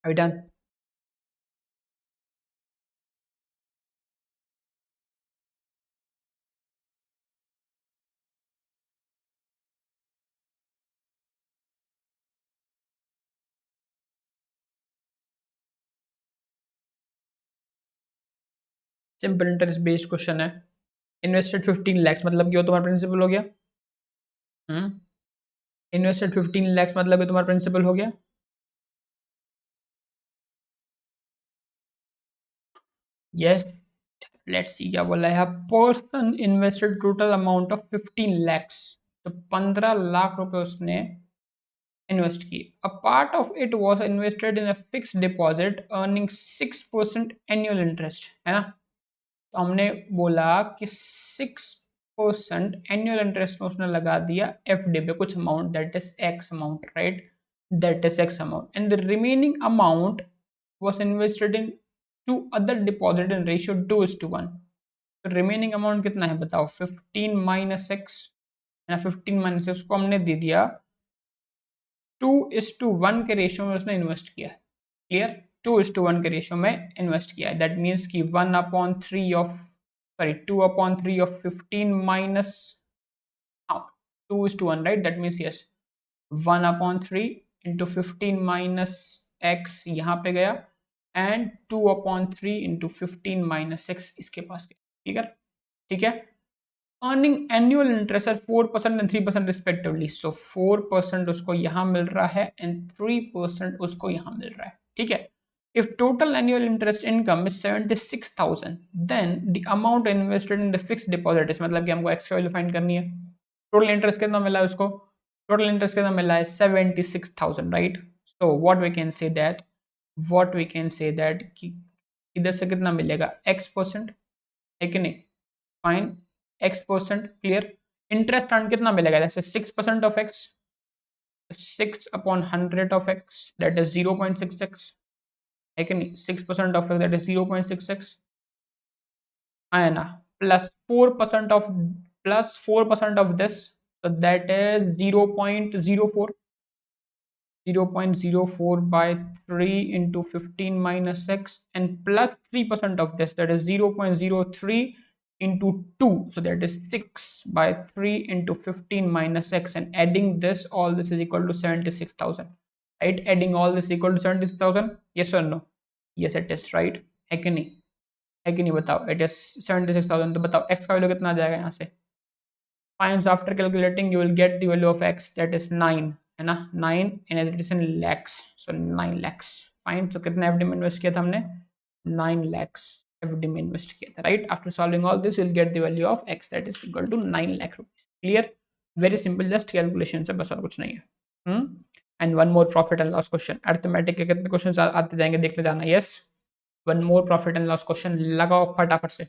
Are we done? Simple interest based question है। Invested 15 lakhs मतलब कि वो तुम्हारा प्रिंसिपल हो गया। इन्वेस्टेड 15 lakhs मतलब कि तुम्हारा प्रिंसिपल हो गया। यस, लेट्स सी क्या बोला है। Person invested total amount of 15 lakhs, तो 15 लाख रुपए उसने इन्वेस्ट किए। A part of it was invested in a fix deposit earning 6% annual interest, है ना। तो हमने बोला कि 6% एनुअल इंटरेस्ट में उसने लगा दिया एफ डी पे कुछ amount, that is X amount, right, that is X amount, and the remaining amount was invested in two other deposit in ratio 2:1। तो रिमेनिंग अमाउंट कितना है बताओ, 15 माइनस एक्स, है ना। 15 माइनस एक्स को हमने दे दिया 2:1 के रेशियो में उसने इन्वेस्ट किया है। क्लियर, 2:1 के रेशियो में इन्वेस्ट किया है। दैट मीन्स कि 1/3 of, sorry 2/3 of 15 minus 2:1, right. That means yes 1/3 into 15 minus x यहाँ पे गया, एंड 2/3 इंटू 15 माइनस एक्स इसके पास गया। ठीक है, ठीक है। Earning annual interest at 4% and 3% respectively. So 4% उसको यहाँ मिल रहा है एंड 3% उसको यहाँ मिल रहा है। ठीक है। If total annual interest income is 76,000, then the amount invested in the fixed deposit is, मतलब कि हमको x का वैल्यू फाइंड करनी है। टोटल इंटरेस्ट कितना मिला है उसको, टोटल इंटरेस्ट कितना मिला है 76,000, right. So what we can say that कि इधर से कितना मिलेगा x% है कि नहीं, fine, x%, clear. Interest earn कितना मिलेगा, जैसे 6% of x, 6/100 of x, that is 0.66, है कि नहीं। 6% ऑफ x दैट इज 0.66, है ना। Plus 4% of this, so that is 0.04, 0.04 by 3 into 15 minus x, and plus 3% of this, that is 0.03 into 2, so that is 6 by 3 into 15 minus x, and adding this, all this is equal to 76,000, right? Adding all this equal to 76,000, yes or no? Yes it is, right? है कि नहीं, है कि नहीं बताओ, it is 76,000। तो बताओ x का वैल्यू कितना आ जाएगा यहाँ से, fine. So after calculating you will get the value of x, that is 9, है ना, 9 इन एडिशन लैक्स, सो 9 लैक्स, फाइन। सो कितना एफडी में इन्वेस्ट किया था हमने, 9 लैक्स एफडी में इन्वेस्ट किया था, right. After solving all this you will get the value of x, that is equal to 9 lakh rupees. Clear, very simple, just calculation से, बस और कुछ नहीं है। And one more profit and loss question, arithmetic के कितने क्वेश्चन आते जाएंगे देखते जाना। Yes, one more profit and loss question, लगाओ फटाफट से।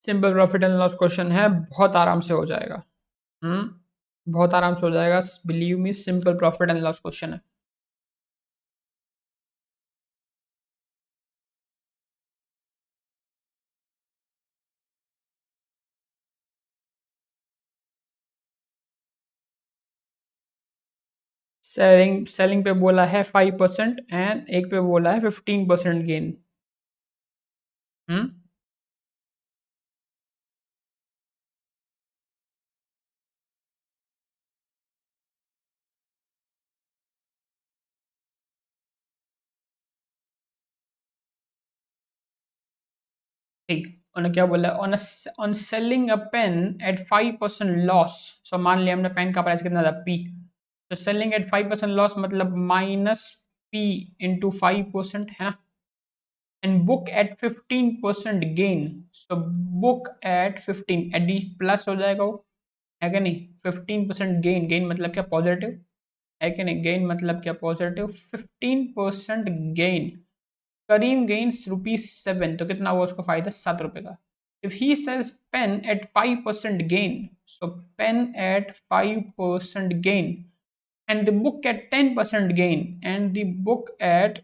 Simple profit and loss question है, बहुत आराम से हो जाएगा। बहुत आराम से हो जाएगा, believe me, simple profit and loss question है। सेलिंग पे बोला है 5% एंड एक पे बोला है 15% गेन। हम्म ठीक, उन्होंने क्या बोला, on selling a pen at 5% loss. So मान लिया हमने पेन का प्राइस कितना था p, तो सेलिंग एट 5% लॉस मतलब माइनस p इंटू 5%, है ना। And book at 15% gain, so book at 15 एडी प्लस हो जाएगा वो, है कि नहीं। 15% गेन, गेन मतलब क्या, पॉजिटिव, है कि नहीं। गेन मतलब क्या, पॉजिटिव। 15% गेन, करीम गेन्स ₹7, तो कितना हुआ उसका फायदा, ₹7 का। If he sells pen at 5% gain, so pen at 5% gain and the book at 10% gain and the book at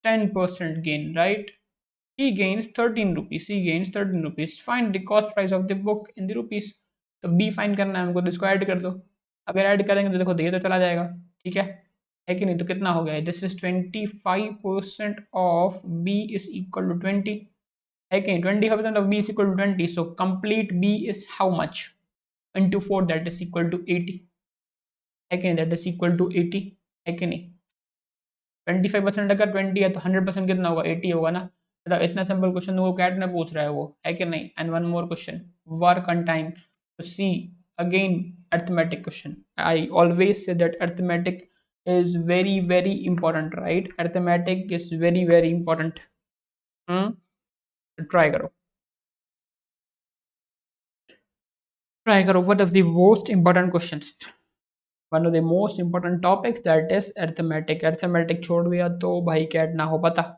10% gain, right? He gains 13 rupees, he gains 13 rupees. Find the cost price of the book in the rupees. तो b find करना है हमको, तो इसको add कर दो। अगर add करेंगे तो देखो, तो ये तो चला जाएगा, ठीक है कि नहीं। तो कितना हो गया, this is 25% of b is equal to 20, है कि नहीं। 25% of b is equal to 20, so complete b is how much, into 4, that is equal to 80, है कि नहीं। दैट इज इक्वल टू 80, है कि नहीं। 25% अगर 20 है तो 100% कितना होगा, 80 होगा ना। मतलब इतना सिंपल क्वेश्चन वो कैट ने पूछ रहा है, वो है कि नहीं। And one more question, work on time to see again arithmetic question. I always say that arithmetic is very very important, right. Arithmetic is very very important. Try करो, ट्राई करो। What is the most important questions, one of the most important topics that is arithmetic. Arithmetic छोड़ दिया तो भाई cat ना हो पता।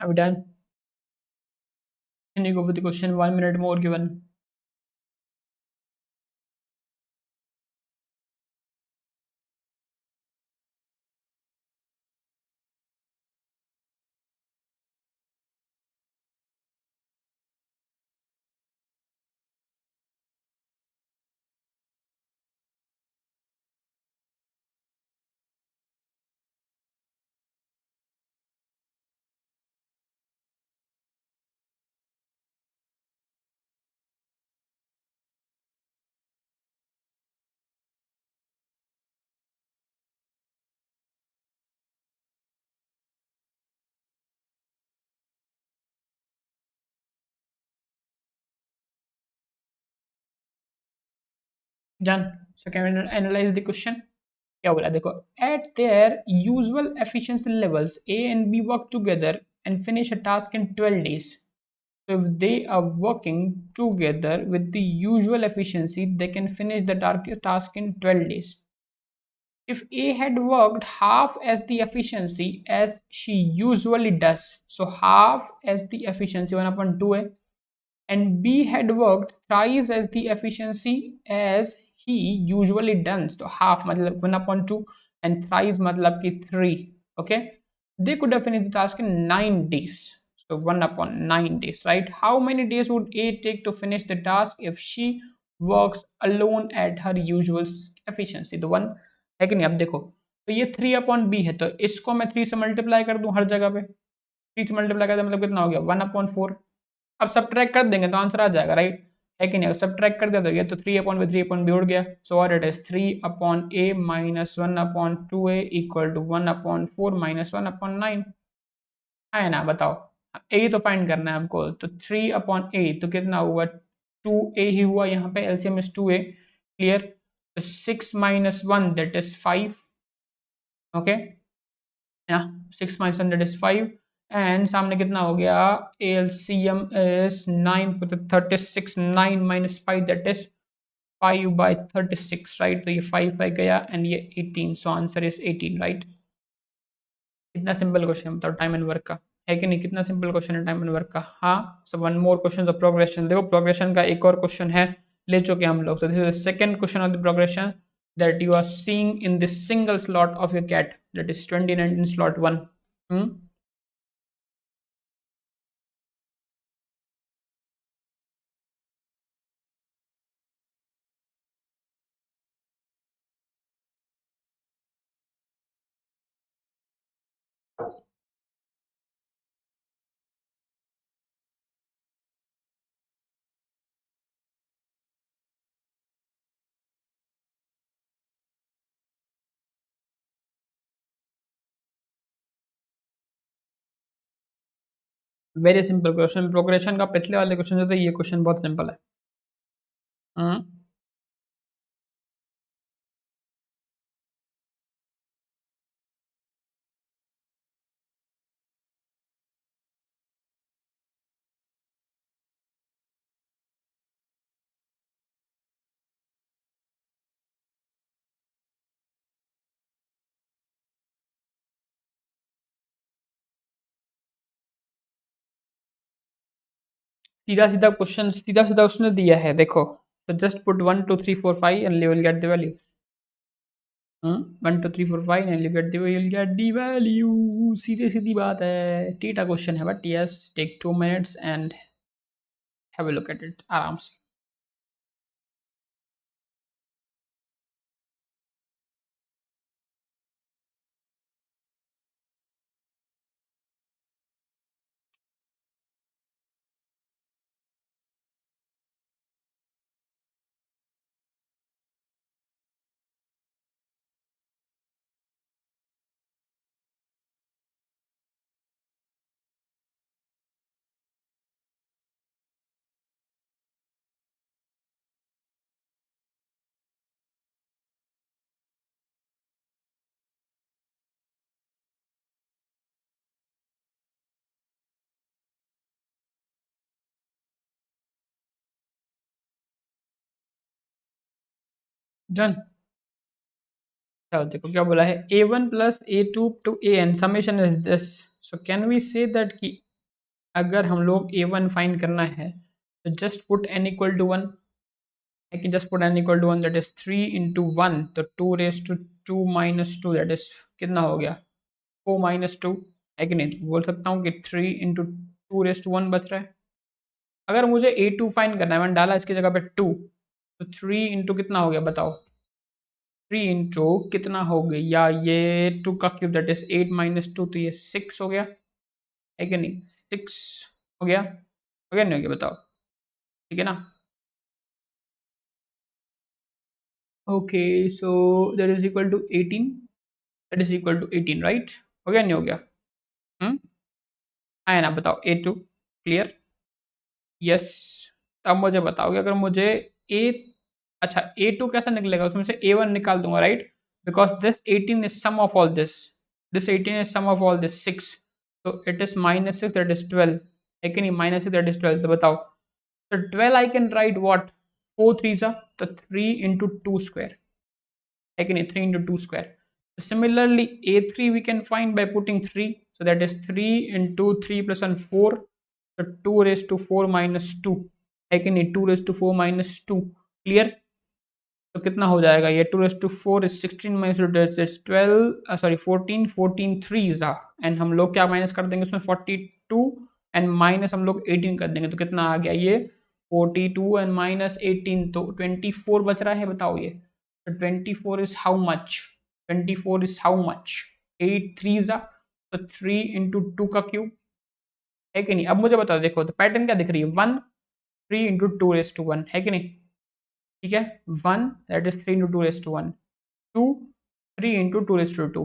Have you done? Can you go with the question? 1 minute more given. Done. So can we analyze the question? क्या बोला देखो, at their usual efficiency levels A and B work together and finish a task in 12 days. So if they are working together with the usual efficiency, they can finish the task in 12 days. If A had worked half as the efficiency as she usually does, so half as the efficiency 1/2 है, and B had worked thrice as the efficiency as he usually does, तो half मतलब 1/2 and thrice मतलब कि 3, okay, they could have finished the task in 9 days. So 1/9 days, right? How many days would A take to finish the task if she works alone at her usual efficiency? The one है कि नहीं। अब देखो, तो ये 3/b है, तो इसको मैं 3 से मल्टीप्लाई कर दूं हर जगह पे। 3 से मल्टीप्लाई कर दे मतलब कितना हो गया, 1/4। अब सब्ट्रैक्ट कर देंगे तो आंसर आ जाएगा, राइट, है कि नहीं। अगर सब्ट्रैक्ट कर दिया तो ये तो 3/3/b उड़ गया। So what it is, 3/a minus 1/2a equal to 1/4 minus 1/9, है ना। बताओ, a तो फाइंड करना है हमको, तो 3/a तो कितना हुआ, 2a ही हुआ, यहाँ पे एलसीएम इज 2a, क्लियर। तो 6 माइनस 1 दैट इज 5, ओके, या 6 माइनस 1 दैट इज 5, एंड सामने कितना हो गया, एलसीएम इज 9, तो 36, 9 माइनस 5 दैट इज 5/36, राइट। तो ये 5 5 गया एंड ये 18, सो आंसर इज 18, राइट। कितना सिंपल क्वेश्चन बताओ टाइम एंड वर्क का, है कि नहीं। कितना सिंपल क्वेश्चन है टाइम एंड वर्क का। हाँ, so one more question of progression. देखो प्रोग्रेशन का एक और क्वेश्चन है, ले चुके हम लोग। So this is the second question of the progression. that you are seeing in this single slot of your cat, that is 2019 slot 1? Hmm? Very simple question, progression का पिछले वाले क्वेश्चन से तो ये क्वेश्चन बहुत सिंपल है। हम्म। सीधा सीधा क्वेश्चन, सीधा सीधा उसने दिया है, देखो। तो just put 1 2 3 4 5 and you will get the value. 1 2 3 4 5 and you get the value, सीधी सीधी बात है। टीटा क्वेश्चन है, but yes, take 2 minutes and have a look at it आराम से। डन। चलो देखो क्या बोला है, a1 plus a2 to an summation is this. So can we say that कि अगर हम लोग a1 फाइंड करना है तो just put n equal to 1 है कि just put n equal to 1, that is 3 into 1, तो 2 raise to 2 minus 2, that is कितना हो गया 4 माइनस 2, है कि नहीं। तो बोल सकता हूँ कि 3 इंटू 2 रेस टू 1 बच रहा है। अगर मुझे a2 फाइंड करना है, मैंने डाला इसकी जगह पे 2, तो 3 इंटू कितना हो गया बताओ, 3 इंटू कितना हो गया, ये 2 का क्यूब दैट इज 8 माइनस 2, तो ये 6 हो गया, है कि नहीं। 6 हो गया नहीं हो गया बताओ, ठीक है ना। Okay, so that is equal to 18, that is equal to 18, right. हो गया नहीं हो गया। हम्म। आया ना, बताओ a2 क्लियर। यस। अब मुझे बताओगे, अगर मुझे ए, अच्छा a2 कैसा निकलेगा, उसमें से a1 निकाल दूंगा, right. Because this 18 is sum of all this 18 is sum of all this 6, तो it is minus 6 that is 12, है कि नहीं। माइनस 6 दैट इज 12, तो बताओ। तो 12 आई कैन राइट व्हाट, 4 3 जा, तो 3 इंटू 2 स्क्वायर, है कि नहीं, 3 into 2 square. So similarly, a3 we can find by putting 3. So that is 3 into 3 plus 1 4. So 2 raised to 4 minus 2. है कि नहीं, 2 raised to 4 minus 2. क्लियर। तो कितना हो जाएगा ये, 2 raised to 4 is 16 minus 2 is 12, sorry 14, 14 3 जा, एंड हम लोग क्या माइनस कर देंगे उसमें 42, एंड माइनस हम लोग 18 कर देंगे, तो कितना आ गया ये 42 एंड माइनस 18, तो 24 बच रहा है, बताओ ये। तो 24 is how much, 24 is how much, 8 3 जा, तो 3 इंटू 2 का क्यूब, है कि नहीं। अब मुझे बताओ, देखो तो पैटर्न क्या दिख रही है, 1 3 इंटू 2 रेस टू 1, है कि नहीं, ठीक है। 1 that is 3 into 2 raise to 1, 2 3 into 2 raised to 2,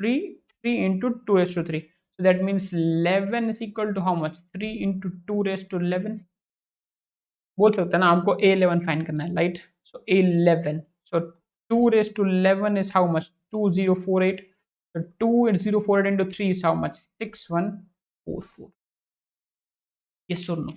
3 3 into 2 raised to 3, so that means 11 is equal to how much, 3 into 2 raised to 11। बोल सकते हैं ना, हमको a11 फाइंड करना है, right. So a11, so 2 raised to 11 is how much, 2048, so 2048 into 3 is how much, 6144। yes or no।